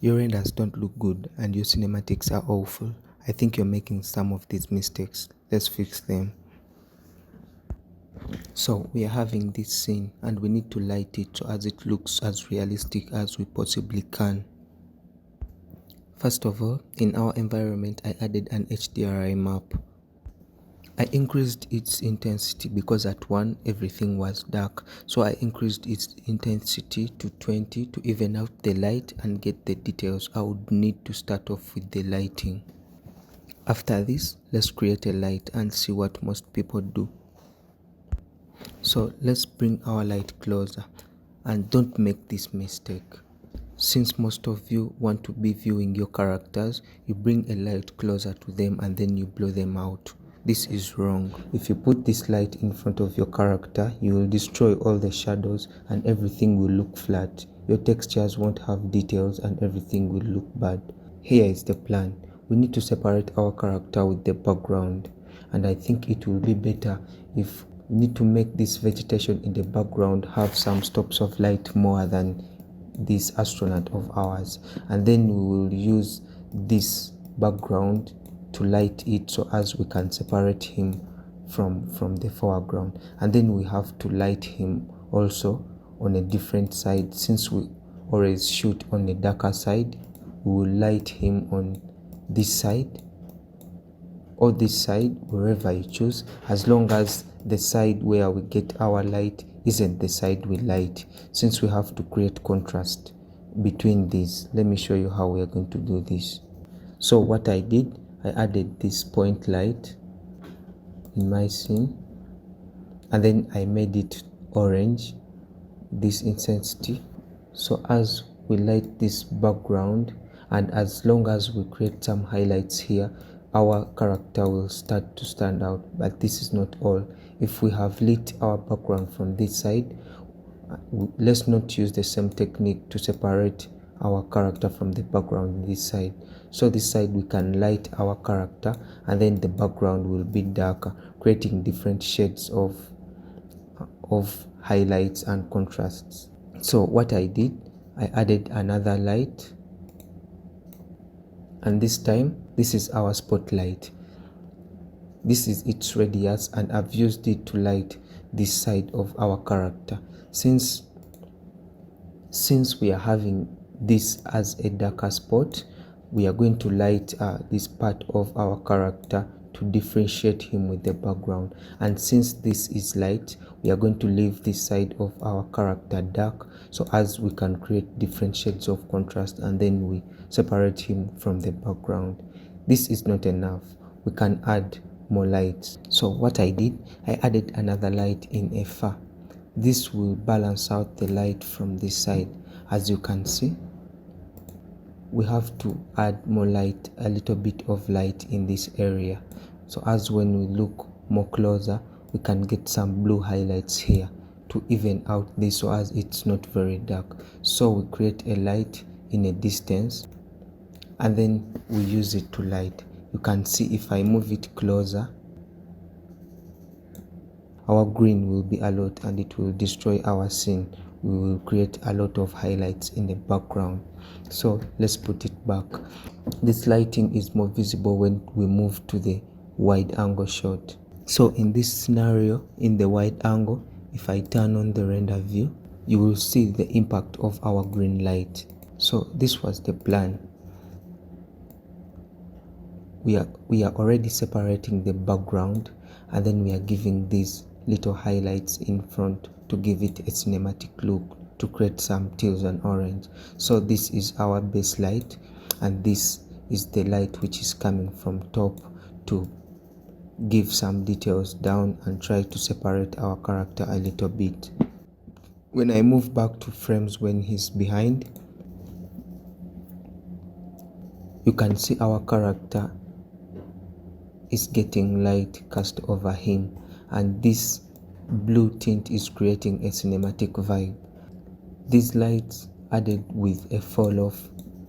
Your renders don't look good and your cinematics are awful. I think you're making some of these mistakes. Let's fix them. So we are having this scene and we need to light it so as it looks as realistic as we possibly can. First of all, in our environment I added an HDRI map. I increased its intensity because at 1 everything was dark, so I increased its intensity to 20 to even out the light and get the details. I would need to start off with the lighting. After this, let's create a light and see what most people do. So let's bring our light closer and don't make this mistake. Since most of you want to be viewing your characters, you bring a light closer to them and then you blow them out. This is wrong. If you put this light in front of your character, you will destroy all the shadows and everything will look flat. Your textures won't have details and everything will look bad. Here is the plan. We need to separate our character with the background, and I think it will be better if we need to make this vegetation in the background have some stops of light more than this astronaut of ours, and then we will use this background to light it so as we can separate him from the foreground. And then we have to light him also on a different side. Since we always shoot on the darker side, we will light him on this side or this side, wherever you choose, as long as the side where we get our light isn't the side we light, since we have to create contrast between these. Let me show you how we are going to do this. So what I did, I added this point light in my scene and then I made it orange, this intensity. So as we light this background and as long as we create some highlights here, our character will start to stand out. But this is not all. If we have lit our background from this side, let's not use the same technique to separate our character from the background on this side. So this side we can light our character and then the background will be darker, creating different shades of highlights and contrasts. So what I did, I added another light, and this time this is our spotlight. This is its radius and I've used it to light this side of our character. Since we are having this as a darker spot, we are going to light this part of our character to differentiate him with the background. And since this is light, we are going to leave this side of our character dark so as we can create different shades of contrast and then we separate him from the background. This is not enough. We can add more lights. So what I did, I added another light in a far. This will balance out the light from this side. As you can see, we have to add more light, a little bit of light in this area, so as when we look more closer we can get some blue highlights here to even out this so as it's not very dark. So we create a light in a distance and then we use it to light. You can see if I move it closer, our green will be a lot and it will destroy our scene. We will create a lot of highlights in the background. So let's put it back. This lighting is more visible when we move to the wide angle shot. So in this scenario, in the wide angle, if I turn on the render view, you will see the impact of our green light. So this was the plan. We are already separating the background and then we are giving these little highlights in front to give it a cinematic look, to create some teals and orange. So this is our base light and this is the light which is coming from top to give some details down and try to separate our character a little bit. When I move back to frames when he's behind, you can see our character is getting light cast over him and this blue tint is creating a cinematic vibe. These lights added with a fall off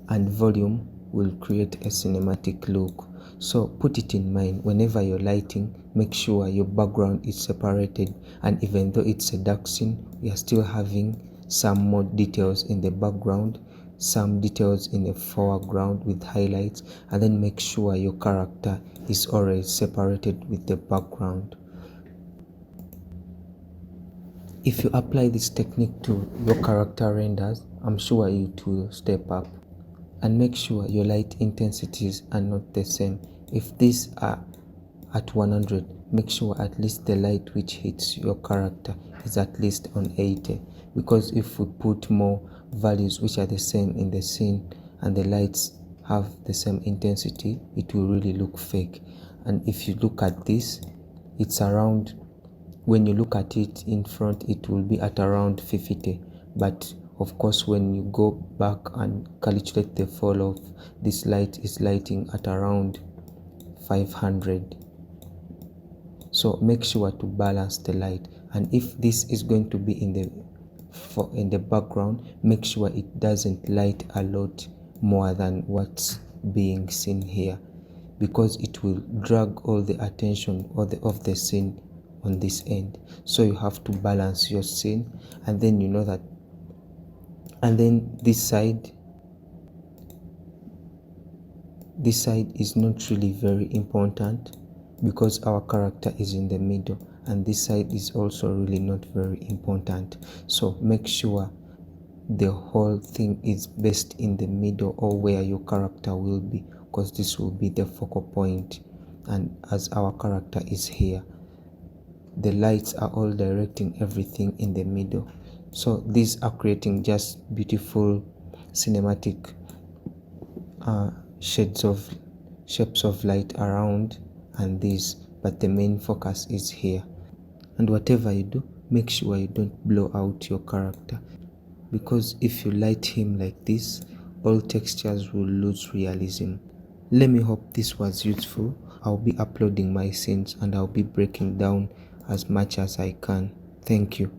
and volume will create a cinematic look. So put it in mind, whenever you're lighting, make sure your background is separated, and even though it's a dark scene, we are still having some more details in the background some details in the foreground with highlights, and then make sure your character is already separated with the background. If you apply this technique to your character renders, I'm sure it will step up. And make sure your light intensities are not the same. If these are at 100, make sure at least the light which hits your character is at least on 80, because if we put more values which are the same in the scene and the lights have the same intensity, it will really look fake. And if you look at this, it's around, when you look at it in front, it will be at around 50, but of course when you go back and calculate the fall off, this light is lighting at around 500. So make sure to balance the light, and if this is going to be in the background, make sure it doesn't light a lot more than what's being seen here, because it will drag all the attention of the scene on this end. So you have to balance your scene, and then you know that. And then this side is not really very important because our character is in the middle, and this side is also really not very important. So make sure the whole thing is based in the middle, or where your character will be, because this will be the focal point. And as our character is here, the lights are all directing everything in the middle. So these are creating just beautiful cinematic shapes of light around and this, but the main focus is here. And whatever you do, make sure you don't blow out your character, because if you light him like this, all textures will lose realism. Let me hope this was useful. I'll be uploading my scenes and I'll be breaking down as much as I can. Thank you.